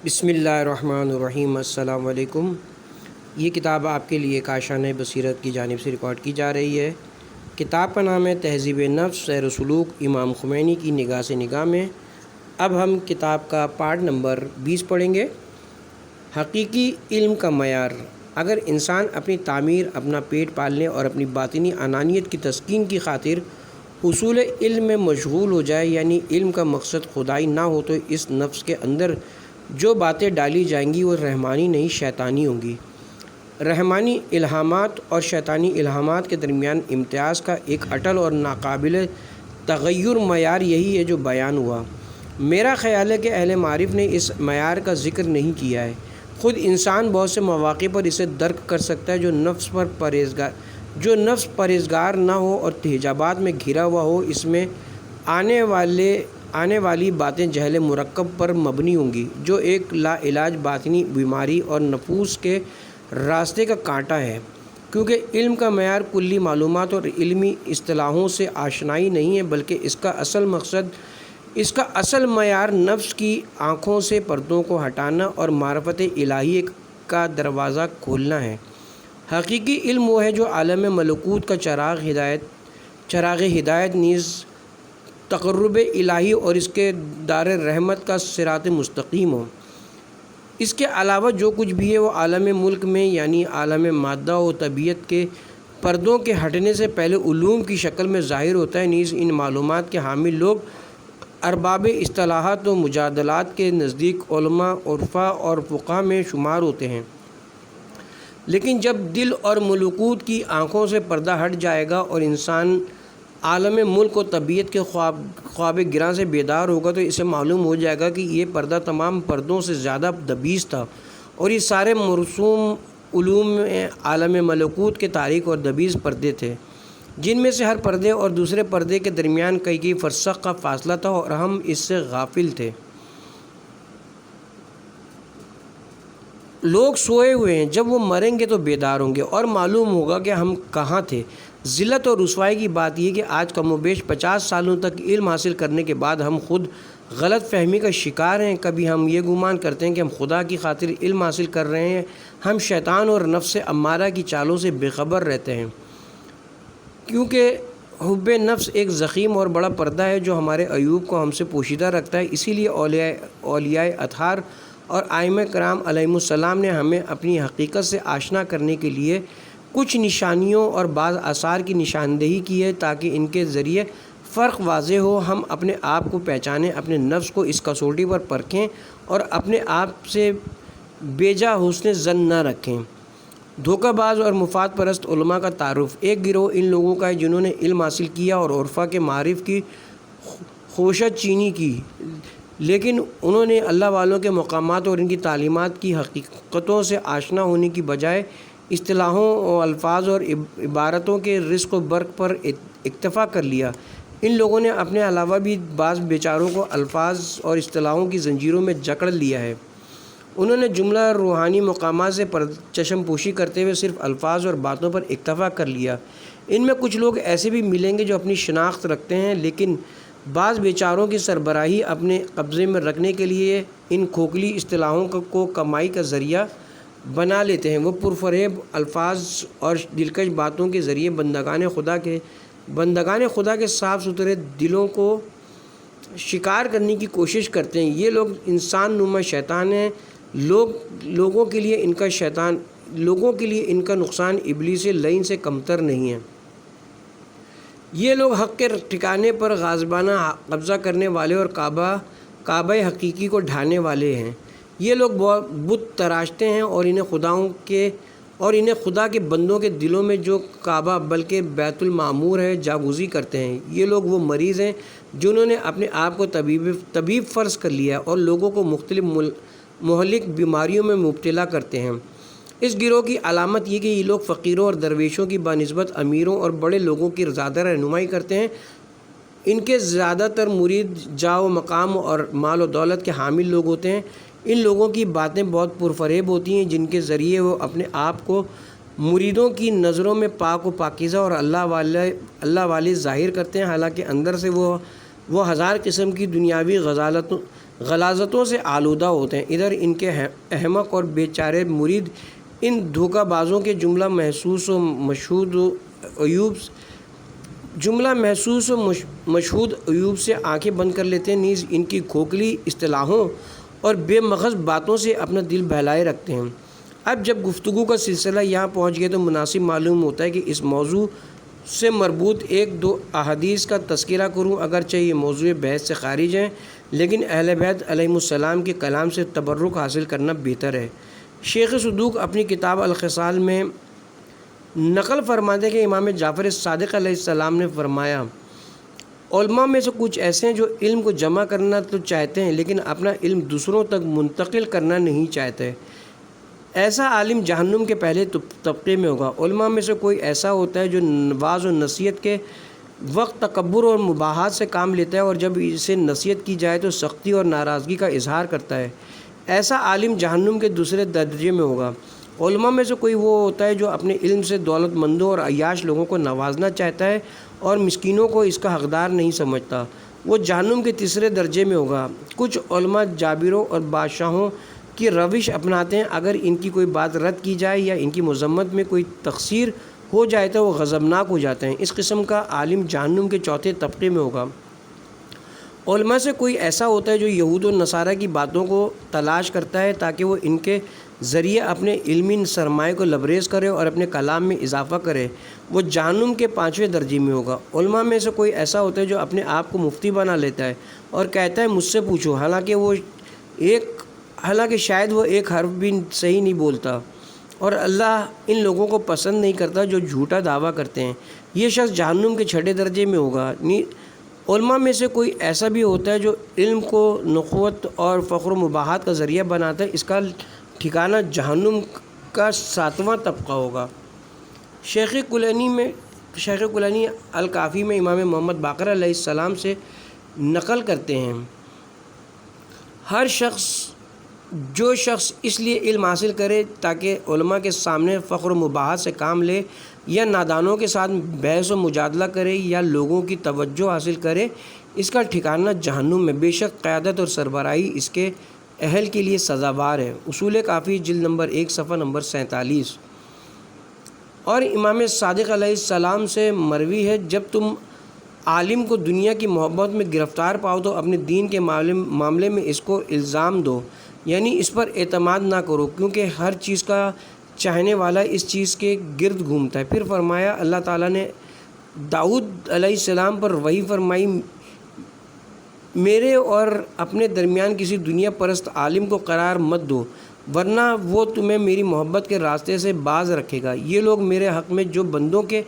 بسم اللہ الرحمن الرحیم۔ السلام علیکم۔ یہ کتاب آپ کے لیے کاشانہ بصیرت کی جانب سے ریکارڈ کی جا رہی ہے۔ کتاب کا نام ہے تہذیب نفس سیر و سلوک امام خمینی کی نگاہ سے نگاہ میں۔ اب ہم کتاب کا پارٹ نمبر 20 پڑھیں گے۔ حقیقی علم کا معیار۔ اگر انسان اپنی تعمیر، اپنا پیٹ پالنے اور اپنی باطنی انانیت کی تسکین کی خاطر حصول علم میں مشغول ہو جائے، یعنی علم کا مقصد خدائی نہ ہو، تو اس نفس کے اندر جو باتیں ڈالی جائیں گی وہ رحمانی نہیں شیطانی ہوں گی۔ رحمانی الہامات اور شیطانی الہامات کے درمیان امتیاز کا ایک اٹل اور ناقابل تغیر معیار یہی ہے جو بیان ہوا۔ میرا خیال ہے کہ اہل معارف نے اس معیار کا ذکر نہیں کیا ہے۔ خود انسان بہت سے مواقع پر اسے درک کر سکتا ہے جو نفس پرہیزگار نہ ہو اور حجابات میں گھرا ہوا ہو۔ اس میں آنے والی باتیں جہل مرکب پر مبنی ہوں گی، جو ایک لا علاج باطنی بیماری اور نفوس کے راستے کا کانٹا ہے، کیونکہ علم کا معیار کلی معلومات اور علمی اصطلاحوں سے آشنائی نہیں ہے، بلکہ اس کا اصل معیار نفس کی آنکھوں سے پردوں کو ہٹانا اور معرفت الہی کا دروازہ کھولنا ہے۔ حقیقی علم وہ ہے جو عالم ملکوت کا چراغ ہدایت نیز تقرب الہی اور اس کے دار رحمت کا صراط مستقیم ہو۔ اس کے علاوہ جو کچھ بھی ہے وہ عالم ملک میں، یعنی عالم مادہ و طبیعت کے پردوں کے ہٹنے سے پہلے علوم کی شکل میں ظاہر ہوتا ہے۔ نیز ان معلومات کے حامل لوگ ارباب اصطلاحات و مجادلات کے نزدیک علماء، عرفاء اور فقہاء میں شمار ہوتے ہیں۔ لیکن جب دل اور ملکوت کی آنکھوں سے پردہ ہٹ جائے گا اور انسان عالم ملک و طبیعت کے خواب گراں سے بیدار ہوگا، تو اسے معلوم ہو جائے گا کہ یہ پردہ تمام پردوں سے زیادہ دبیز تھا، اور یہ سارے مرسوم علوم میں عالم ملکوت کے تاریک اور دبیز پردے تھے، جن میں سے ہر پردے اور دوسرے پردے کے درمیان کئی فرسخ کا فاصلہ تھا، اور ہم اس سے غافل تھے۔ لوگ سوئے ہوئے ہیں، جب وہ مریں گے تو بیدار ہوں گے اور معلوم ہوگا کہ ہم کہاں تھے۔ ذلت اور رسوائی کی بات یہ کہ آج کم و بیش 50 سالوں تک علم حاصل کرنے کے بعد ہم خود غلط فہمی کا شکار ہیں۔ کبھی ہم یہ گمان کرتے ہیں کہ ہم خدا کی خاطر علم حاصل کر رہے ہیں، ہم شیطان اور نفس امارہ کی چالوں سے بے خبر رہتے ہیں، کیونکہ حب نفس ایک ضخیم اور بڑا پردہ ہے جو ہمارے عیوب کو ہم سے پوشیدہ رکھتا ہے۔ اسی لیے اولیاء اطہار اور ائمہ کرام علیہم السلام نے ہمیں اپنی حقیقت سے آشنا کرنے کے لیے کچھ نشانیوں اور بعض آثار کی نشاندہی کی ہے، تاکہ ان کے ذریعے فرق واضح ہو، ہم اپنے آپ کو پہچانیں، اپنے نفس کو اس کسوٹی پر پرکھیں اور اپنے آپ سے بیجا حسن ظن نہ رکھیں۔ دھوکہ باز اور مفاد پرست علماء کا تعارف۔ ایک گروہ ان لوگوں کا ہے جنہوں نے علم حاصل کیا اور عرفا کے معارف کی خوشت چینی کی، لیکن انہوں نے اللہ والوں کے مقامات اور ان کی تعلیمات کی حقیقتوں سے آشنا ہونے کی بجائے اصطلاحوں اور الفاظ اور عبارتوں کے رزق و برق پر اکتفا کر لیا۔ ان لوگوں نے اپنے علاوہ بھی بعض بیچاروں کو الفاظ اور اصطلاحوں کی زنجیروں میں جکڑ لیا ہے۔ انہوں نے جملہ روحانی مقامات سے چشم پوشی کرتے ہوئے صرف الفاظ اور باتوں پر اکتفا کر لیا۔ ان میں کچھ لوگ ایسے بھی ملیں گے جو اپنی شناخت رکھتے ہیں، لیکن بعض بیچاروں کی سربراہی اپنے قبضے میں رکھنے کے لیے ان کھوکھلی اصطلاحوں کو کمائی کا ذریعہ بنا لیتے ہیں۔ وہ پرفریب الفاظ اور دلکش باتوں کے ذریعے بندگان خدا کے صاف ستھرے دلوں کو شکار کرنے کی کوشش کرتے ہیں۔ یہ لوگ انسان نما شیطان ہیں۔ لوگوں کے لیے ان کا نقصان ابلیس لعین سے کمتر نہیں ہے۔ یہ لوگ حق کے ٹھکانے پر غاصبانہ قبضہ کرنے والے اور کعبہ حقیقی کو ڈھانے والے ہیں۔ یہ لوگ بت تراشتے ہیں اور انہیں خدا کے بندوں کے دلوں میں جو کعبہ بلکہ بیت المعمور ہے جاگوزی کرتے ہیں۔ یہ لوگ وہ مریض ہیں جنہوں نے اپنے آپ کو طبیب فرض کر لیا اور لوگوں کو مختلف مہلک بیماریوں میں مبتلا کرتے ہیں۔ اس گروہ کی علامت یہ کہ یہ لوگ فقیروں اور درویشوں کی بنسبت امیروں اور بڑے لوگوں کی زیادہ رہنمائی کرتے ہیں۔ ان کے زیادہ تر مرید جاہ و مقام اور مال و دولت کے حامل لوگ ہوتے ہیں۔ ان لوگوں کی باتیں بہت پرفریب ہوتی ہیں، جن کے ذریعے وہ اپنے آپ کو مریدوں کی نظروں میں پاک و پاکیزہ اور اللہ والے ظاہر کرتے ہیں، حالانکہ اندر سے وہ ہزار قسم کی دنیاوی غلاظتوں سے آلودہ ہوتے ہیں۔ ادھر ان کے احمق اور بیچارے مرید ان دھوکہ بازوں کے جملہ محسوس و مشہود عیوب سے آنکھیں بند کر لیتے ہیں، نیز ان کی کھوکھلی اصطلاحوں اور بے مغز باتوں سے اپنا دل بہلائے رکھتے ہیں۔ اب جب گفتگو کا سلسلہ یہاں پہنچ گیا تو مناسب معلوم ہوتا ہے کہ اس موضوع سے مربوط ایک دو احادیث کا تذکرہ کروں، اگرچہ یہ موضوع بحث سے خارج ہیں، لیکن اہل بیت علیہم السلام کے کلام سے تبرک حاصل کرنا بہتر ہے۔ شیخ صدوق اپنی کتاب الخصال میں نقل فرماتے ہیں کہ امام جعفر صادق علیہ السلام نے فرمایا، علماء میں سے کچھ ایسے ہیں جو علم کو جمع کرنا تو چاہتے ہیں لیکن اپنا علم دوسروں تک منتقل کرنا نہیں چاہتے۔ ایسا عالم جہنم کے پہلے طبقے میں ہوگا۔ علماء میں سے کوئی ایسا ہوتا ہے جو واعظ و نصیحت کے وقت تکبر اور مباحات سے کام لیتا ہے اور جب اسے نصیحت کی جائے تو سختی اور ناراضگی کا اظہار کرتا ہے۔ ایسا عالم جہنم کے دوسرے درجے میں ہوگا۔ علماء میں سے کوئی وہ ہوتا ہے جو اپنے علم سے دولت مندوں اور عیاش لوگوں کو نوازنا چاہتا ہے اور مسکینوں کو اس کا حقدار نہیں سمجھتا، وہ جہنم کے تیسرے درجے میں ہوگا۔ کچھ علماء جابروں اور بادشاہوں کی روش اپناتے ہیں، اگر ان کی کوئی بات رد کی جائے یا ان کی مذمت میں کوئی تقصیر ہو جائے تو وہ غضبناک ہو جاتے ہیں۔ اس قسم کا عالم جہنم کے چوتھے طبقے میں ہوگا۔ علماء سے کوئی ایسا ہوتا ہے جو یہود و نصارہ کی باتوں کو تلاش کرتا ہے تاکہ وہ ان کے ذریعے اپنے علمی سرمایہ کو لبریز کرے اور اپنے کلام میں اضافہ کرے، وہ جہنم کے پانچویں درجے میں ہوگا۔ علماء میں سے کوئی ایسا ہوتا ہے جو اپنے آپ کو مفتی بنا لیتا ہے اور کہتا ہے مجھ سے پوچھو، حالانکہ شاید وہ ایک حرف بھی صحیح نہیں بولتا، اور اللہ ان لوگوں کو پسند نہیں کرتا جو جھوٹا دعویٰ کرتے ہیں۔ یہ شخص جہنم کے چھٹے درجے میں ہوگا۔ علماء میں سے کوئی ایسا بھی ہوتا ہے جو علم کو نخوت اور فخر و مباحات کا ذریعہ بناتا ہے، اس کا ٹھکانہ جہنم کا ساتواں طبقہ ہوگا۔ شیخ کلینی الکافی میں امام محمد باقر علیہ السلام سے نقل کرتے ہیں، جو شخص اس لیے علم حاصل کرے تاکہ علماء کے سامنے فخر و مباحات سے کام لے یا نادانوں کے ساتھ بحث و مجادلہ کرے یا لوگوں کی توجہ حاصل کرے، اس کا ٹھکانہ جہنم میں، بے شک قیادت اور سربراہی اس کے اہل کے لیے سزاوار ہے۔ اصول کافی جلد نمبر 1 صفحہ نمبر 47۔ اور امام صادق علیہ السلام سے مروی ہے، جب تم عالم کو دنیا کی محبت میں گرفتار پاؤ تو اپنے دین کے معاملے میں اس کو الزام دو، یعنی اس پر اعتماد نہ کرو، کیونکہ ہر چیز کا چاہنے والا اس چیز کے گرد گھومتا ہے۔ پھر فرمایا، اللہ تعالیٰ نے داؤد علیہ السلام پر وحی فرمائی، میرے اور اپنے درمیان کسی دنیا پرست عالم کو قرار مت دو، ورنہ وہ تمہیں میری محبت کے راستے سے باز رکھے گا۔ یہ لوگ میرے حق میں جو بندوں کے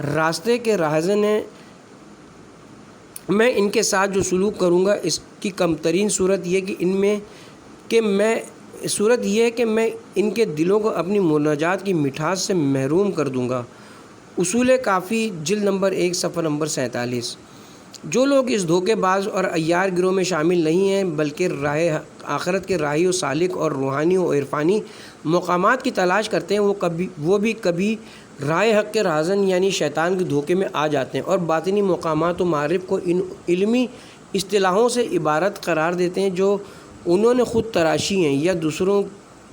راستے کے راہزن ہیں، میں ان کے ساتھ جو سلوک کروں گا اس کی کمترین صورت یہ ہے کہ میں ان کے دلوں کو اپنی مناجات کی مٹھاس سے محروم کر دوں گا۔ اصول کافی جلد نمبر 1 صفحہ نمبر 47۔ جو لوگ اس دھوکے باز اور عیار گروہ میں شامل نہیں ہیں بلکہ راہ آخرت کے راہی و سالک اور روحانی و عرفانی مقامات کی تلاش کرتے ہیں، وہ بھی کبھی راہ حق کے راہزن یعنی شیطان کے دھوکے میں آ جاتے ہیں اور باطنی مقامات و معارف کو ان علمی اصطلاحوں سے عبارت قرار دیتے ہیں جو انہوں نے خود تراشی ہیں یا دوسروں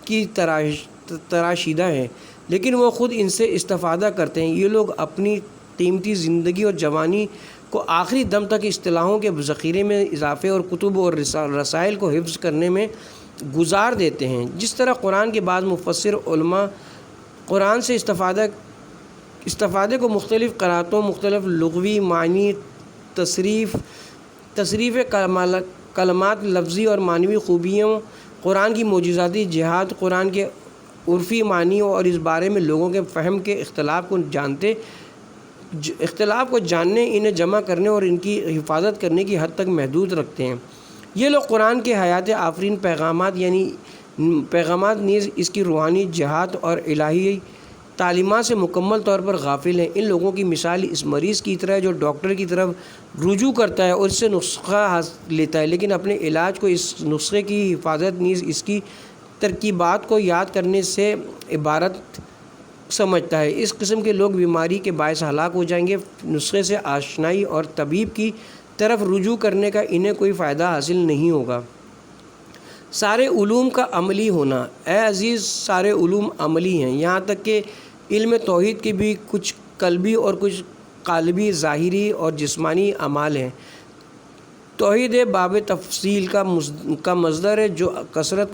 کی تراشیدہ ہیں، لیکن وہ خود ان سے استفادہ کرتے ہیں۔ یہ لوگ اپنی قیمتی زندگی اور جوانی کو آخری دم تک اصطلاحوں کے ذخیرے میں اضافے اور کتب اور رسائل کو حفظ کرنے میں گزار دیتے ہیں۔ جس طرح قرآن کے بعض مفسر علماء قرآن سے استفادے کو مختلف قراتوں، مختلف لغوی معنی، تصریف کلمات، لفظی اور معنوی خوبیوں، قرآن کی معجزاتی جہاد، قرآن کے عرفی معنی اور اس بارے میں لوگوں کے فہم کے اختلاف کو جاننے، انہیں جمع کرنے اور ان کی حفاظت کرنے کی حد تک محدود رکھتے ہیں۔ یہ لوگ قرآن کے حیات آفرین پیغامات نیز اس کی روحانی جہات اور الہی تعلیمات سے مکمل طور پر غافل ہیں۔ ان لوگوں کی مثال اس مریض کی طرح ہے جو ڈاکٹر کی طرف رجوع کرتا ہے اور اس سے نسخہ لیتا ہے، لیکن اپنے علاج کو اس نسخے کی حفاظت نیز اس کی ترکیبات کو یاد کرنے سے عبارت سمجھتا ہے۔ اس قسم کے لوگ بیماری کے باعث ہلاک ہو جائیں گے۔ نسخے سے آشنائی اور طبیب کی طرف رجوع کرنے کا انہیں کوئی فائدہ حاصل نہیں ہوگا۔ سارے علوم کا عملی ہونا۔ اے عزیز، سارے علوم عملی ہیں، یہاں تک کہ علم توحید کے بھی کچھ قلبی اور کچھ قالبی، ظاہری اور جسمانی اعمال ہیں۔ توحید باب تفصیل کا مصدر ہے جو کثرت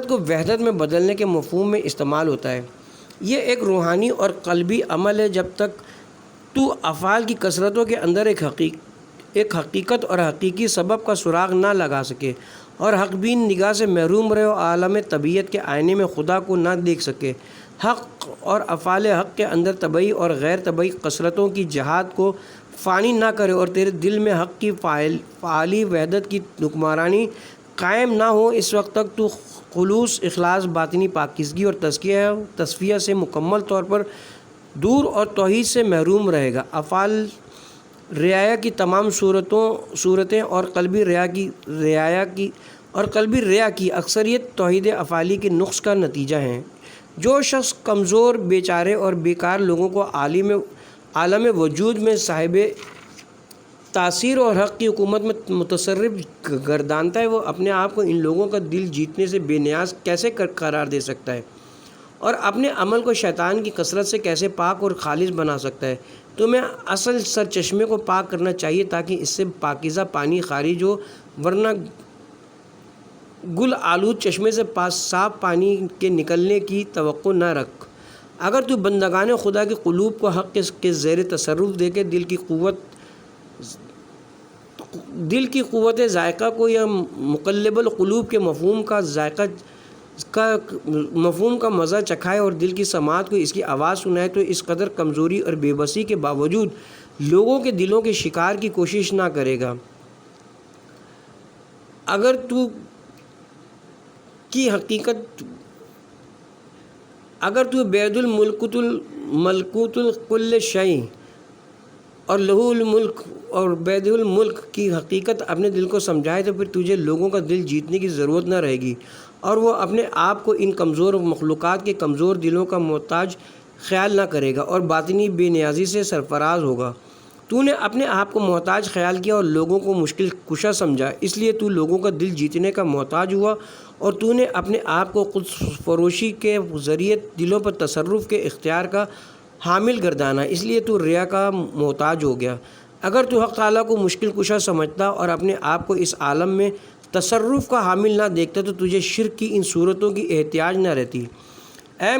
کو وحدت میں بدلنے کے مفہوم میں استعمال ہوتا ہے۔ یہ ایک روحانی اور قلبی عمل ہے۔ جب تک تو افعال کی کثرتوں کے اندر ایک حقیقت اور حقیقی سبب کا سراغ نہ لگا سکے اور حق بین نگاہ سے محروم رہے اور عالم طبیعت کے آئینے میں خدا کو نہ دیکھ سکے، حق اور افعال حق کے اندر طبعی اور غیر طبعی کثرتوں کی جہاد کو فانی نہ کرے اور تیرے دل میں حق کی فعالی وحدت کی حکمرانی قائم نہ ہو، اس وقت تک تو خلوص، اخلاص، باطنی پاکیزگی اور تصفیہ سے مکمل طور پر دور اور توحید سے محروم رہے گا۔ افعال رعایا کی تمام صورتیں اور قلبی ریا کی اکثریت توحید افعالی کے نقص کا نتیجہ ہیں۔ جو شخص کمزور، بیچارے اور بیکار لوگوں کو عالم وجود میں صاحب تاثیر اور حق کی حکومت میں متصرف گردانتا ہے، وہ اپنے آپ کو ان لوگوں کا دل جیتنے سے بے نیاز کیسے قرار دے سکتا ہے اور اپنے عمل کو شیطان کی کثرت سے کیسے پاک اور خالص بنا سکتا ہے؟ تمہیں اصل سرچشمے کو پاک کرنا چاہیے تاکہ اس سے پاکیزہ پانی خارج ہو، ورنہ گل آلود چشمے سے صاف پانی کے نکلنے کی توقع نہ رکھ۔ اگر تو بندگان خدا کے قلوب کو حق کے زیر تصرف دے کے دل کی قوت ذائقہ کو یا مقلب القلوب کے مفہوم کا مزہ چکھائے اور دل کی سماعت کو اس کی آواز سنائے، تو اس قدر کمزوری اور بے بسی کے باوجود لوگوں کے دلوں کے شکار کی کوشش نہ کرے گا۔ اگر تو بید الملکوت الکل شیء اور لہو الملک اور بید الملک کی حقیقت اپنے دل کو سمجھائے، تو پھر تجھے لوگوں کا دل جیتنے کی ضرورت نہ رہے گی اور وہ اپنے آپ کو ان کمزور مخلوقات کے کمزور دلوں کا محتاج خیال نہ کرے گا اور باطنی بے نیازی سے سرفراز ہوگا۔ تو نے اپنے آپ کو محتاج خیال کیا اور لوگوں کو مشکل کشا سمجھا، اس لیے تو لوگوں کا دل جیتنے کا محتاج ہوا اور تو نے اپنے آپ کو خود فروشی کے ذریعے دلوں پر تصرف کے اختیار کا حامل گردانا، اس لیے تو ریا کا محتاج ہو گیا۔ اگر تو حق تعالیٰ کو مشکل کشا سمجھتا اور اپنے آپ کو اس عالم میں تصرف کا حامل نہ دیکھتا تو تجھے شرک کی ان صورتوں کی احتیاج نہ رہتی۔ اے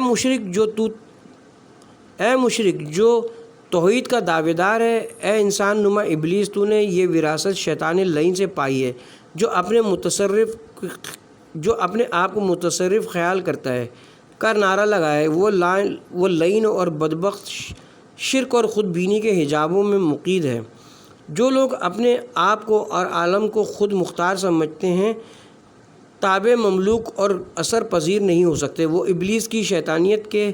مشرک جو توحید کا دعوے دار ہے، اے انسان نما ابلیس، تو نے یہ وراثت شیطان لعین سے پائی ہے جو اپنے آپ کو متصرف خیال کرتا ہے، کا نعرہ لگائے۔ وہ لعین اور بدبخت شرک اور خود بینی کے حجابوں میں مقید ہے۔ جو لوگ اپنے آپ کو اور عالم کو خود مختار سمجھتے ہیں، تابع، مملوک اور اثر پذیر نہیں ہو سکتے۔ وہ ابلیس کی شیطانیت کے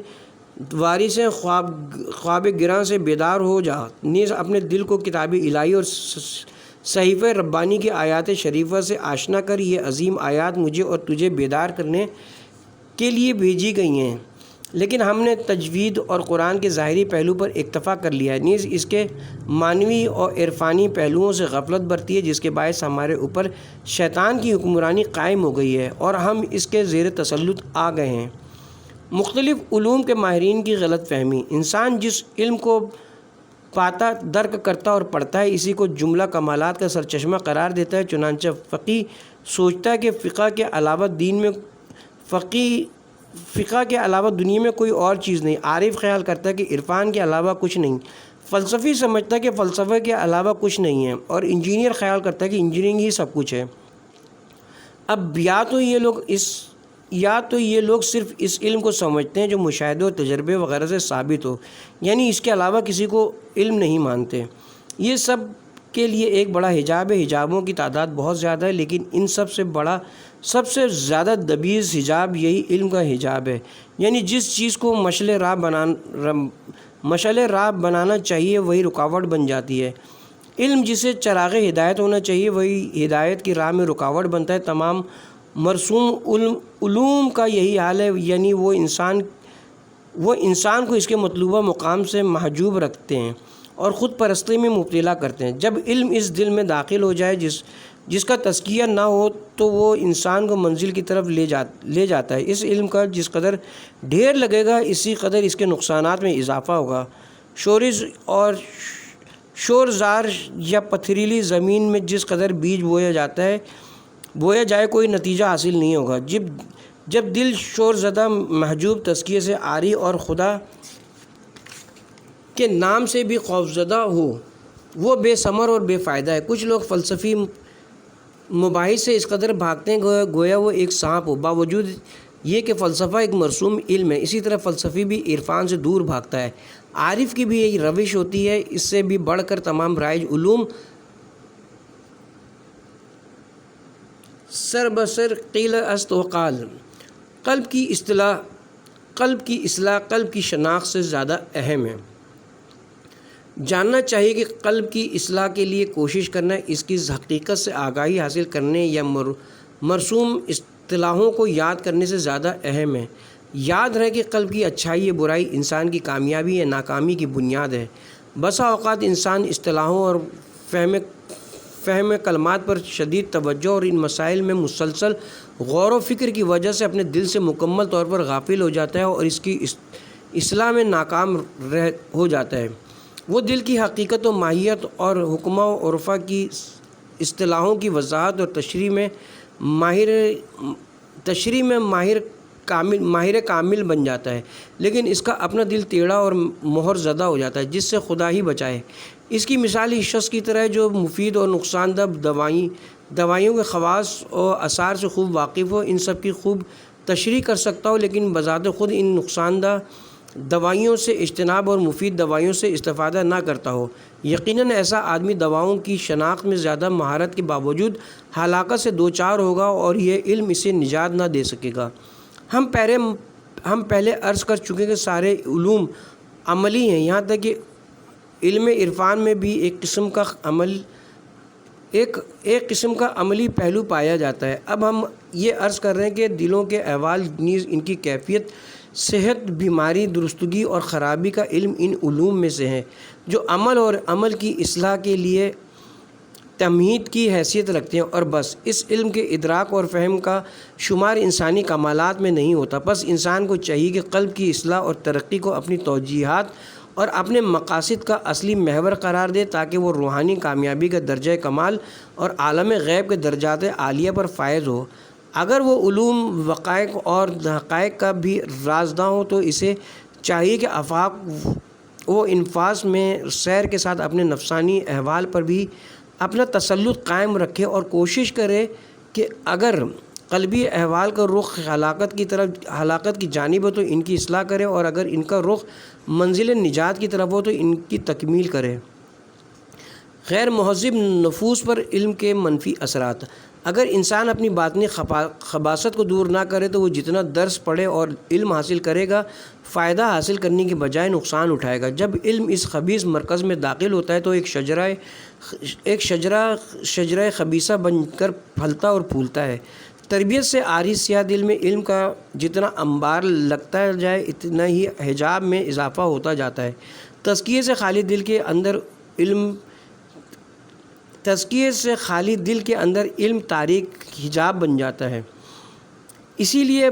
وارث ہیں۔ خواب گراں سے بیدار ہو جا، نیز اپنے دل کو کتاب الہی اور صحیفہ ربانی کی آیات شریفہ سے آشنا کر۔ یہ عظیم آیات مجھے اور تجھے بیدار کرنے کے لیے بھیجی گئی ہیں، لیکن ہم نے تجوید اور قرآن کے ظاہری پہلو پر اکتفا کر لیا ہے، نیز اس کے معنوی اور عرفانی پہلوؤں سے غفلت برتی ہے، جس کے باعث ہمارے اوپر شیطان کی حکمرانی قائم ہو گئی ہے اور ہم اس کے زیر تسلط آ گئے ہیں۔ مختلف علوم کے ماہرین کی غلط فہمی۔ انسان جس علم کو پاتا، درک کرتا اور پڑھتا ہے، اسی کو جملہ کمالات کا سرچشمہ قرار دیتا ہے۔ چنانچہ فقیہ سوچتا ہے کہ فقہ کے علاوہ دنیا میں کوئی اور چیز نہیں، عارف خیال کرتا ہے کہ عرفان کے علاوہ کچھ نہیں، فلسفی سمجھتا ہے کہ فلسفہ کے علاوہ کچھ نہیں ہے، اور انجینئر خیال کرتا ہے کہ انجینئرنگ ہی سب کچھ ہے۔ اب یا تو یہ لوگ صرف اس علم کو سمجھتے ہیں جو مشاہدے اور تجربے وغیرہ سے ثابت ہو، یعنی اس کے علاوہ کسی کو علم نہیں مانتے۔ یہ سب کے لیے ایک بڑا حجاب ہے، حجابوں کی تعداد بہت زیادہ ہے، لیکن ان سب سے زیادہ دبیز حجاب یہی علم کا حجاب ہے، یعنی جس چیز کو مشعل راہ بنانا چاہیے وہی رکاوٹ بن جاتی ہے۔ علم جسے چراغ ہدایت ہونا چاہیے وہی ہدایت کی راہ میں رکاوٹ بنتا ہے۔ تمام مرسوم علوم کا یہی حال ہے، یعنی وہ انسان کو اس کے مطلوبہ مقام سے محجوب رکھتے ہیں اور خود پرستی میں مبتلا کرتے ہیں۔ جب علم اس دل میں داخل ہو جائے جس کا تزکیہ نہ ہو تو وہ انسان کو منزل کی طرف لے جاتا ہے۔ اس علم کا جس قدر ڈھیر لگے گا اسی قدر اس کے نقصانات میں اضافہ ہوگا۔ شورزار یا پتھریلی زمین میں جس قدر بیج بویا جائے کوئی نتیجہ حاصل نہیں ہوگا۔ جب دل شور زدہ محجوب تزکیے سے عاری اور خدا کے نام سے بھی خوفزدہ ہو وہ بے ثمر اور بے فائدہ ہے۔ کچھ لوگ فلسفی مباحث سے اس قدر بھاگتے ہیں گویا وہ ایک سانپ ہو، باوجود یہ کہ فلسفہ ایک مرسوم علم ہے، اسی طرح فلسفی بھی عرفان سے دور بھاگتا ہے۔ عارف کی بھی یہی روش ہوتی ہے۔ اس سے بھی بڑھ کر تمام رائج علوم سر بسر قیل است و قال، قلب کی اصلاح قلب کی شناخت سے زیادہ اہم ہے۔ جاننا چاہیے کہ قلب کی اصلاح کے لیے کوشش کرنا اس کی حقیقت سے آگاہی حاصل کرنے یا مرسوم اصطلاحوں کو یاد کرنے سے زیادہ اہم ہے۔ یاد رہے کہ قلب کی اچھائی یا برائی انسان کی کامیابی یا ناکامی کی بنیاد ہے۔ بسا اوقات انسان اصطلاحوں اور فہم کلمات پر شدید توجہ اور ان مسائل میں مسلسل غور و فکر کی وجہ سے اپنے دل سے مکمل طور پر غافل ہو جاتا ہے اور اس کی اصلاح میں ناکام ہو جاتا ہے۔ وہ دل کی حقیقت و ماہیت اور حکمہ و عرفہ کی اصطلاحوں کی وضاحت اور تشریح میں ماہر کامل بن جاتا ہے، لیکن اس کا اپنا دل ٹیڑھا اور مہر زدہ ہو جاتا ہے، جس سے خدا ہی بچائے۔ اس کی مثال اس شخص کی طرح ہے جو مفید اور نقصان دہ دوائیوں کے خواص اور اثار سے خوب واقف ہو، ان سب کی خوب تشریح کر سکتا ہو، لیکن بذات خود ان نقصان دہ دوائیوں سے اجتناب اور مفید دوائیوں سے استفادہ نہ کرتا ہو۔ یقیناً ایسا آدمی دواؤں کی شناخت میں زیادہ مہارت کے باوجود ہلاکت سے دوچار ہوگا اور یہ علم اسے نجات نہ دے سکے گا۔ ہم پہلے عرض کر چکے کہ سارے علوم عملی ہیں، یہاں تک کہ علم عرفان میں بھی ایک قسم کا عملی پہلو پایا جاتا ہے۔ اب ہم یہ عرض کر رہے ہیں کہ دلوں کے احوال نیز ان کی کیفیت، صحت، بیماری، درستگی اور خرابی کا علم ان علوم میں سے ہیں جو عمل اور عمل کی اصلاح کے لیے تمہید کی حیثیت رکھتے ہیں، اور بس اس علم کے ادراک اور فہم کا شمار انسانی کمالات میں نہیں ہوتا۔ بس انسان کو چاہیے کہ قلب کی اصلاح اور ترقی کو اپنی توجیہات اور اپنے مقاصد کا اصلی محور قرار دے تاکہ وہ روحانی کامیابی کا درجہ کمال اور عالم غیب کے درجات عالیہ پر فائز ہو۔ اگر وہ علوم، وقائق اور حقائق کا بھی رازداں ہو تو اسے چاہیے کہ آفاق و انفاس میں سیر کے ساتھ اپنے نفسانی احوال پر بھی اپنا تسلط قائم رکھے اور کوشش کرے کہ اگر قلبی احوال کا رخ ہلاکت کی جانب ہو تو ان کی اصلاح کرے، اور اگر ان کا رخ منزل نجات کی طرف ہو تو ان کی تکمیل کرے۔ غیر مہذب نفوس پر علم کے منفی اثرات۔ اگر انسان اپنی باطنی خباثت کو دور نہ کرے تو وہ جتنا درس پڑھے اور علم حاصل کرے گا، فائدہ حاصل کرنے کی بجائے نقصان اٹھائے گا۔ جب علم اس خبیث مرکز میں داخل ہوتا ہے تو ایک شجرہ خبیثہ بن کر پھلتا اور پھولتا ہے۔ تربیت سے عاری سیاہ دل میں علم کا جتنا انبار لگتا جائے اتنا ہی حجاب میں اضافہ ہوتا جاتا ہے۔ تزکیے سے خالی دل کے اندر علم تاریک حجاب بن جاتا ہے۔ اسی لیے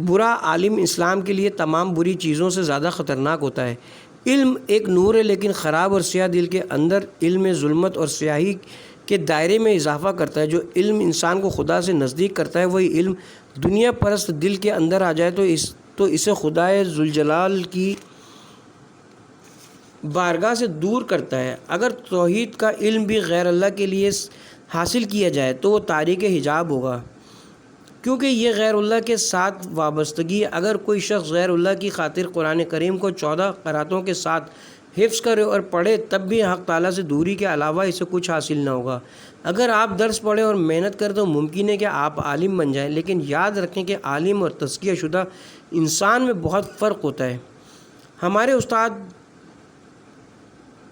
برا عالم اسلام کے لیے تمام بری چیزوں سے زیادہ خطرناک ہوتا ہے۔ علم ایک نور ہے، لیکن خراب اور سیاہ دل کے اندر علم ظلمت اور سیاہی کے دائرے میں اضافہ کرتا ہے۔ جو علم انسان کو خدا سے نزدیک کرتا ہے وہی علم دنیا پرست دل کے اندر آ جائے تو اسے خدائے ذوالجلال کی بارگاہ سے دور کرتا ہے۔ اگر توحید کا علم بھی غیر اللہ کے لیے حاصل کیا جائے تو وہ تاریک حجاب ہوگا، کیونکہ یہ غیر اللہ کے ساتھ وابستگی ہے۔ اگر کوئی شخص غیر اللہ کی خاطر قرآن کریم کو 14 قراتوں کے ساتھ حفظ کرے اور پڑھے تب بھی حق تعالیٰ سے دوری کے علاوہ اسے کچھ حاصل نہ ہوگا۔ اگر آپ درس پڑھیں اور محنت کریں تو ممکن ہے کہ آپ عالم بن جائیں، لیکن یاد رکھیں کہ عالم اور تزکیہ شدہ انسان میں بہت فرق ہوتا ہے۔ ہمارے استاد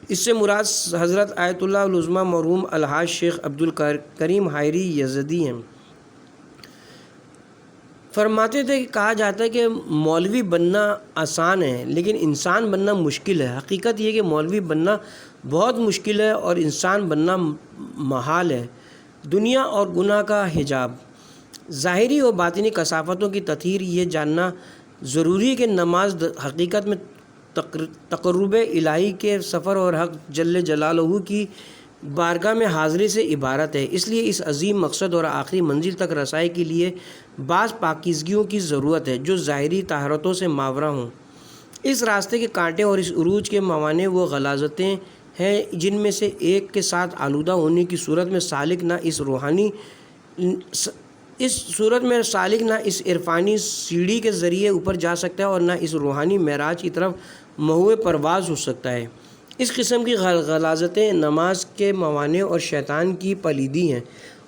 اس سے مراد حضرت آیت اللہ العظمیٰ مرحوم الحاج شیخ عبدالکریم حائری یزدی ہیں۔ فرماتے تھے کہ کہا جاتا ہے کہ مولوی بننا آسان ہے لیکن انسان بننا مشکل ہے۔ حقیقت یہ کہ مولوی بننا بہت مشکل ہے اور انسان بننا محال ہے۔ دنیا اور گناہ کا حجاب۔ ظاہری اور باطنی کثافتوں کی تطہیر۔ یہ جاننا ضروری ہے کہ نماز حقیقت میں تقرب الہی کے سفر اور حق جل جلالہ کی بارگاہ میں حاضری سے عبارت ہے۔ اس لیے اس عظیم مقصد اور آخری منزل تک رسائی کے لیے بعض پاکیزگیوں کی ضرورت ہے جو ظاہری طہارتوں سے ماورا ہوں۔ اس راستے کے کانٹے اور اس عروج کے موانع وہ غلاظتیں ہیں جن میں سے ایک کے ساتھ آلودہ ہونے کی صورت میں سالک نہ اس عرفانی سیڑھی کے ذریعے اوپر جا سکتا ہے اور نہ اس روحانی معراج کی طرف مہوِ پرواز ہو سکتا ہے۔ اس قسم کی غلاظتیں نماز کے موانع اور شیطان کی پلیدی ہیں۔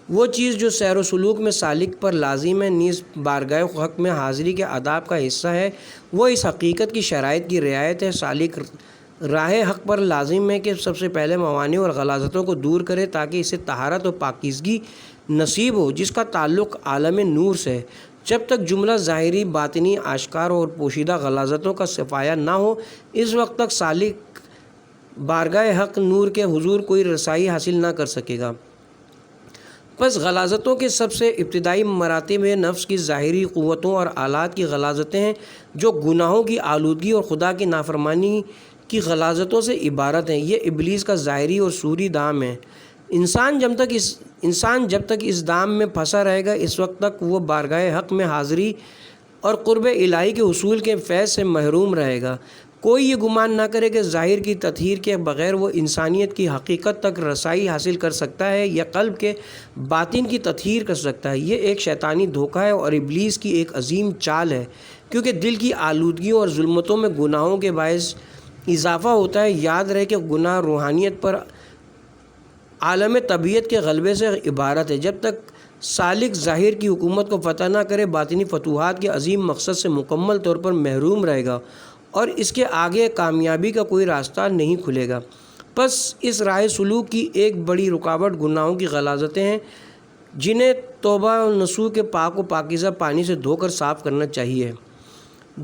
وہ چیز جو سیر و سلوک میں سالک پر لازم ہے نیز بارگاہ حق میں حاضری کے آداب کا حصہ ہے۔ وہ اس حقیقت کی شرائط کی رعایت ہے۔ سالک راہ حق پر لازم ہے کہ سب سے پہلے موانع اور غلاظتوں کو دور کرے تاکہ اسے طہارت و پاکیزگی نصیب ہو جس کا تعلق عالم نور سے ہے۔ جب تک جملہ ظاہری، باطنی، آشکار اور پوشیدہ غلاظتوں کا صفایا نہ ہو اس وقت تک سالک بارگاہ حق نور کے حضور کوئی رسائی حاصل نہ کر سکے گا۔ پس غلاظتوں کے سب سے ابتدائی مراتب میں نفس کی ظاہری قوتوں اور آلات کی غلاظتیں ہیں جو گناہوں کی آلودگی اور خدا کی نافرمانی کی غلاظتوں سے عبارت ہیں۔ یہ ابلیس کا ظاہری اور صوری دام ہے۔ انسان جب تک اس دام میں پھنسا رہے گا اس وقت تک وہ بارگاہ حق میں حاضری اور قرب الہی کے حصول کے فیض سے محروم رہے گا۔ کوئی یہ گمان نہ کرے کہ ظاہر کی تطہیر کے بغیر وہ انسانیت کی حقیقت تک رسائی حاصل کر سکتا ہے یا قلب کے باطن کی تطہیر کر سکتا ہے۔ یہ ایک شیطانی دھوکہ ہے اور ابلیس کی ایک عظیم چال ہے، کیونکہ دل کی آلودگیوں اور ظلمتوں میں گناہوں کے باعث اضافہ ہوتا ہے۔ یاد رہے کہ گناہ روحانیت پر عالم طبیعت کے غلبے سے عبارت ہے۔ جب تک سالک ظاہر کی حکومت کو فتح نہ کرے باطنی فتوحات کے عظیم مقصد سے مکمل طور پر محروم رہے گا اور اس کے آگے کامیابی کا کوئی راستہ نہیں کھلے گا۔ پس اس راہ سلوک کی ایک بڑی رکاوٹ گناہوں کی غلاظتیں ہیں جنہیں توبہ و نصوح کے پاک و پاکیزہ پانی سے دھو کر صاف کرنا چاہیے۔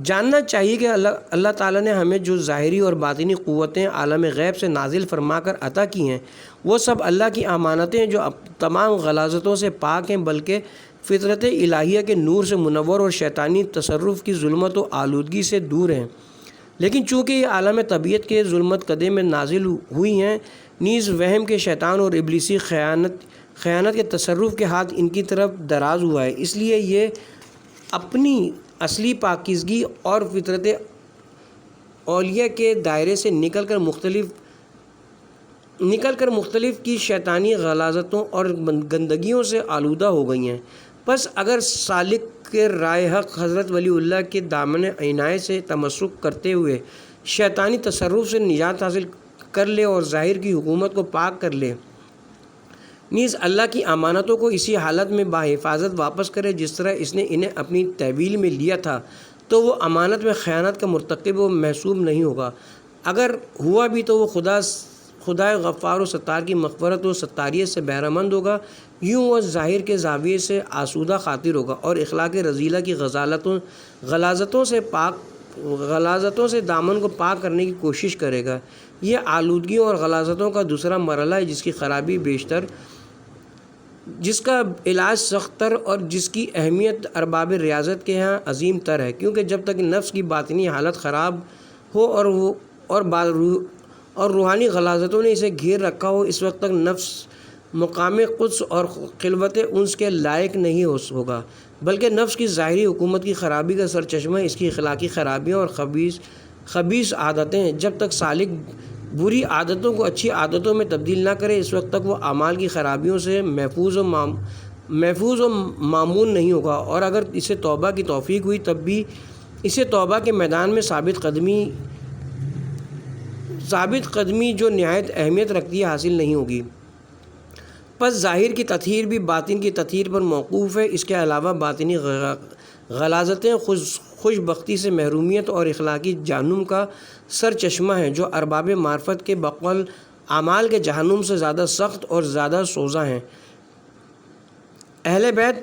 جاننا چاہیے کہ اللہ تعالیٰ نے ہمیں جو ظاہری اور باطنی قوتیں عالم غیب سے نازل فرما کر عطا کی ہیں وہ سب اللہ کی امانتیں ہیں جو تمام غلاظتوں سے پاک ہیں بلکہ فطرت الہیہ کے نور سے منور اور شیطانی تصرف کی ظلمت و آلودگی سے دور ہیں۔ لیکن چونکہ یہ عالم طبیعت کے ظلمت کدے میں نازل ہوئی ہیں نیز وہم کے شیطان اور ابلیسی خیانت کے تصرف کے ہاتھ ان کی طرف دراز ہوا ہے، اس لیے یہ اپنی اصلی پاکیزگی اور فطرت اولیہ کے دائرے سے نکل کر مختلف کی شیطانی غلاظتوں اور گندگیوں سے آلودہ ہو گئی ہیں۔ پس اگر سالک کے رائے حق حضرت ولی اللہ کے دامن عنایت سے تمسک کرتے ہوئے شیطانی تصرف سے نجات حاصل کر لے اور ظاہر کی حکومت کو پاک کر لے نیز اللہ کی امانتوں کو اسی حالت میں بحفاظت واپس کرے جس طرح اس نے انہیں اپنی تحویل میں لیا تھا تو وہ امانت میں خیانت کا مرتکب و محسوب نہیں ہوگا۔ اگر ہوا بھی تو وہ خدا غفار و ستار کی مغفرت و ستاریت سے بہرہ مند ہوگا، یوں وہ ظاہر کے زاویے سے آسودہ خاطر ہوگا اور اخلاق رذیلہ کی غلاظتوں سے دامن کو پاک کرنے کی کوشش کرے گا۔ یہ آلودگیوں اور غلاظتوں کا دوسرا مرحلہ ہے جس کی خرابی بیشتر، جس کا علاج سخت تر اور جس کی اہمیت ارباب ریاضت کے ہاں عظیم تر ہے، کیونکہ جب تک نفس کی باطنی حالت خراب ہو اور روحانی غلاظتوں نے اسے گھیر رکھا ہو اس وقت تک نفس مقام قدس اور خلوت انس کے لائق نہیں ہوگا، بلکہ نفس کی ظاہری حکومت کی خرابی کا سرچشمہ اس کی اخلاقی خرابیاں اور خبیث عادتیں ہیں۔ جب تک سالک بری عادتوں کو اچھی عادتوں میں تبدیل نہ کرے اس وقت تک وہ اعمال کی خرابیوں سے محفوظ و مامون نہیں ہوگا، اور اگر اسے توبہ کی توفیق ہوئی تب بھی اسے توبہ کے میدان میں ثابت قدمی جو نہایت اہمیت رکھتی ہے حاصل نہیں ہوگی۔ پس ظاہر کی تطہیر بھی باطن کی تطہیر پر موقوف ہے۔ اس کے علاوہ باطنی غلاظتیں خوش بختی سے محرومیت اور اخلاقی جہنم کا سرچشمہ ہیں جو ارباب معرفت کے بقول اعمال کے جہنم سے زیادہ سخت اور زیادہ سوزا ہیں۔ اہل بیت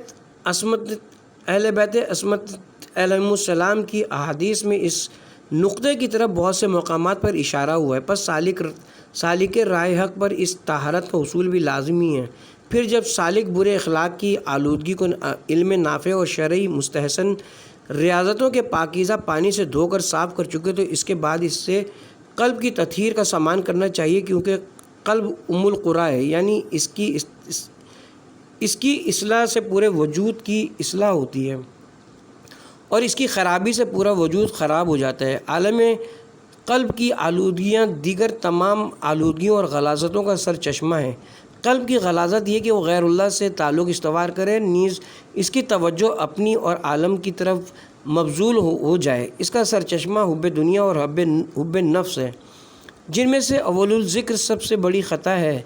عصمت علیہم السلام کی احادیث میں اس نقطے کی طرف بہت سے مقامات پر اشارہ ہوا ہے۔ پس سالک راہ حق پر اس طہارت کا حصول بھی لازمی ہے۔ پھر جب سالک برے اخلاق کی آلودگی کو علم نافع اور شرعی مستحسن ریاضتوں کے پاکیزہ پانی سے دھو کر صاف کر چکے تو اس کے بعد اس سے قلب کی تطہیر کا سامان کرنا چاہیے، کیونکہ قلب ام القرا ہے، یعنی اس کی اصلاح سے پورے وجود کی اصلاح ہوتی ہے اور اس کی خرابی سے پورا وجود خراب ہو جاتا ہے۔ عالم قلب کی آلودگیاں دیگر تمام آلودگیوں اور غلاظتوں کا سر چشمہ ہیں۔ قلب کی غلاظت یہ کہ وہ غیر اللہ سے تعلق استوار کرے، نیز اس کی توجہ اپنی اور عالم کی طرف مبذول ہو جائے۔ اس کا سر چشمہ حب دنیا اور حب نفس ہے، جن میں سے اول الذکر سب سے بڑی خطا ہے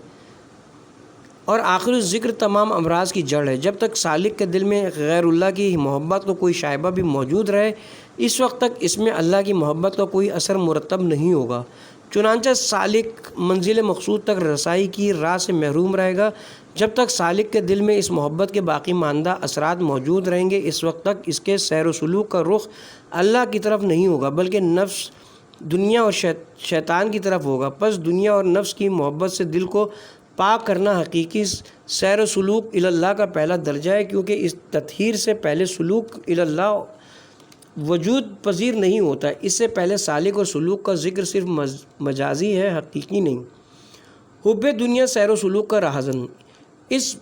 اور آخر الذکر تمام امراض کی جڑ ہے۔ جب تک سالک کے دل میں غیر اللہ کی محبت کو کوئی شائبہ بھی موجود رہے، اس وقت تک اس میں اللہ کی محبت کا کوئی اثر مرتب نہیں ہوگا۔ چنانچہ سالک منزل مقصود تک رسائی کی راہ سے محروم رہے گا۔ جب تک سالک کے دل میں اس محبت کے باقی ماندہ اثرات موجود رہیں گے، اس وقت تک اس کے سیر و سلوک کا رخ اللہ کی طرف نہیں ہوگا، بلکہ نفس، دنیا اور شیطان کی طرف ہوگا۔ پس دنیا اور نفس کی محبت سے دل کو پاک کرنا حقیقی سیر و سلوک اللہ کا پہلا درجہ ہے، کیونکہ اس تطہیر سے پہلے سلوک اللہ وجود پذیر نہیں ہوتا۔ اس سے پہلے سالک اور سلوک کا ذکر صرف مجازی ہے، حقیقی نہیں۔ حب دنیا سیر و سلوک کا راہزن۔ اس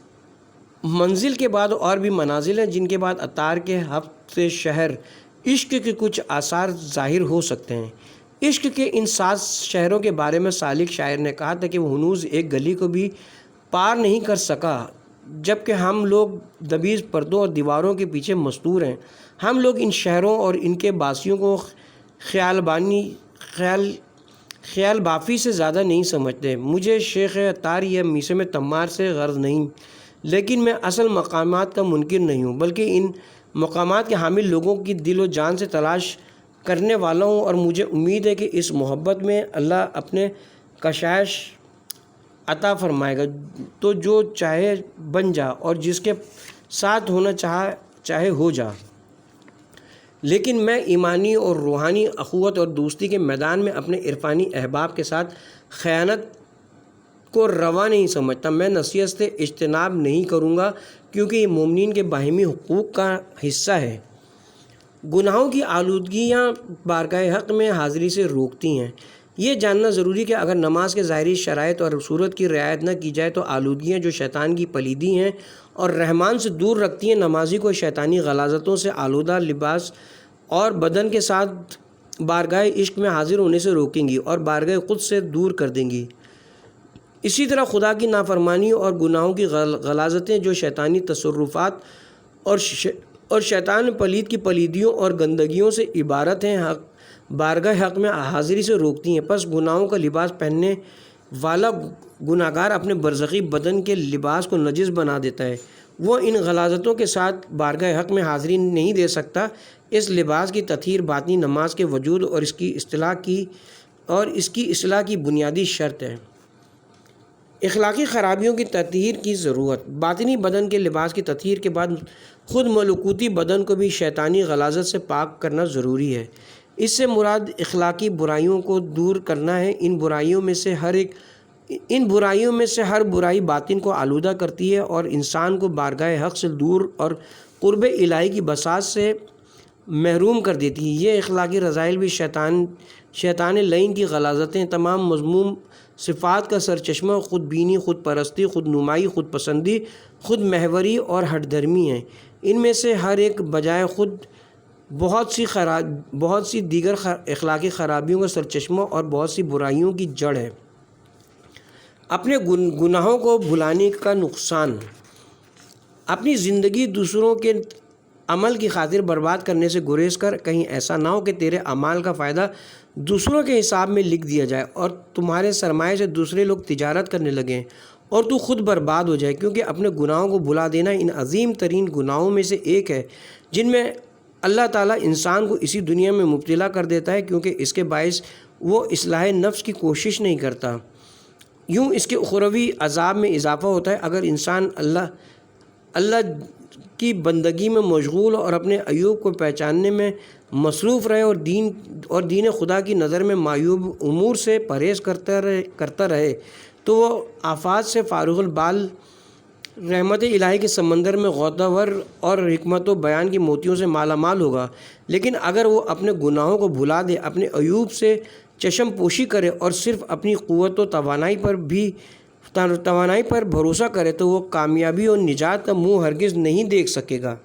منزل کے بعد اور بھی منازل ہیں، جن کے بعد اطار کے ہفت شہر عشق کے کچھ آثار ظاہر ہو سکتے ہیں۔ عشق کے ان 7 شہروں کے بارے میں سالک شاعر نے کہا تھا کہ وہ ہنوز ایک گلی کو بھی پار نہیں کر سکا، جبکہ ہم لوگ دبیز پردوں اور دیواروں کے پیچھے مستور ہیں۔ ہم لوگ ان شہروں اور ان کے باسیوں کو خیال بافی سے زیادہ نہیں سمجھتے۔ مجھے شیخ اطار یا میسم تمار سے غرض نہیں، لیکن میں اصل مقامات کا منکر نہیں ہوں، بلکہ ان مقامات کے حامل لوگوں کی دل و جان سے تلاش کرنے والا ہوں، اور مجھے امید ہے کہ اس محبت میں اللہ اپنے کشائش عطا فرمائے گا۔ تو جو چاہے بن جا اور جس کے ساتھ ہونا چاہے ہو جا، لیکن میں ایمانی اور روحانی اخوت اور دوستی کے میدان میں اپنے عرفانی احباب کے ساتھ خیانت کو روا نہیں سمجھتا۔ میں نصیحت سے اجتناب نہیں کروں گا، کیونکہ یہ مومنین کے باہمی حقوق کا حصہ ہے۔ گناہوں کی آلودگیاں بارگاہ حق میں حاضری سے روکتی ہیں۔ یہ جاننا ضروری کہ اگر نماز کے ظاہری شرائط اور صورت کی رعایت نہ کی جائے تو آلودگیاں جو شیطان کی پلیدی ہیں اور رحمان سے دور رکھتی ہیں، نمازی کو شیطانی غلاظتوں سے آلودہ لباس اور بدن کے ساتھ بارگاہ عشق میں حاضر ہونے سے روکیں گی اور بارگاہ خود سے دور کر دیں گی۔ اسی طرح خدا کی نافرمانی اور گناہوں کی غلاظتیں جو شیطانی تصرفات اور شیطان پلید کی پلیدیوں اور گندگیوں سے عبارت ہیں، بارگاہ حق میں حاضری سے روکتی ہیں۔ پس گناہوں کا لباس پہننے والا گناہگار اپنے برزخی بدن کے لباس کو نجس بنا دیتا ہے۔ وہ ان غلاظتوں کے ساتھ بارگاہ حق میں حاضری نہیں دے سکتا۔ اس لباس کی تطہیر باطنی نماز کے وجود اور اس کی اصلاح کی بنیادی شرط ہے۔ اخلاقی خرابیوں کی تطہیر کی ضرورت۔ باطنی بدن کے لباس کی تطہیر کے بعد خود ملکوتی بدن کو بھی شیطانی غلاظت سے پاک کرنا ضروری ہے۔ اس سے مراد اخلاقی برائیوں کو دور کرنا ہے۔ ان برائیوں میں سے ہر برائی باطن کو آلودہ کرتی ہے اور انسان کو بارگاہ حق سے دور اور قرب الہی کی بساط سے محروم کر دیتی ہے۔ یہ اخلاقی رذائل بھی شیطان لعین کی غلاظتیں، تمام مذموم صفات کا سرچشمہ، خود بینی، خود پرستی، خود نمائی، خود پسندی، خود محوری اور ہٹ دھرمی ہیں۔ ان میں سے ہر ایک بجائے خود بہت سی دیگر اخلاقی خرابیوں کا سرچشمہ اور بہت سی برائیوں کی جڑ ہے۔ اپنے گناہوں کو بھلانے کا نقصان۔ اپنی زندگی دوسروں کے عمل کی خاطر برباد کرنے سے گریز کر، کہیں ایسا نہ ہو کہ تیرے اعمال کا فائدہ دوسروں کے حساب میں لکھ دیا جائے اور تمہارے سرمایے سے دوسرے لوگ تجارت کرنے لگیں اور تو خود برباد ہو جائے، کیونکہ اپنے گناہوں کو بھلا دینا ان عظیم ترین گناہوں میں سے ایک ہے جن میں اللہ تعالیٰ انسان کو اسی دنیا میں مبتلا کر دیتا ہے، کیونکہ اس کے باعث وہ اصلاح نفس کی کوشش نہیں کرتا۔ یوں اس کے اخروی عذاب میں اضافہ ہوتا ہے۔ اگر انسان اللہ کی بندگی میں مشغول اور اپنے عیوب کو پہچاننے میں مصروف رہے اور دین خدا کی نظر میں معیوب امور سے پرہیز کرتا رہے تو وہ آفات سے فارغ البال رحمت الہی کے سمندر میں غوطہ ور اور حکمت و بیان کی موتیوں سے مالا مال ہوگا، لیکن اگر وہ اپنے گناہوں کو بھلا دے، اپنے عیوب سے چشم پوشی کرے اور صرف اپنی قوت و توانائی پر بھروسہ کرے تو وہ کامیابی اور نجات کا منہ ہرگز نہیں دیکھ سکے گا۔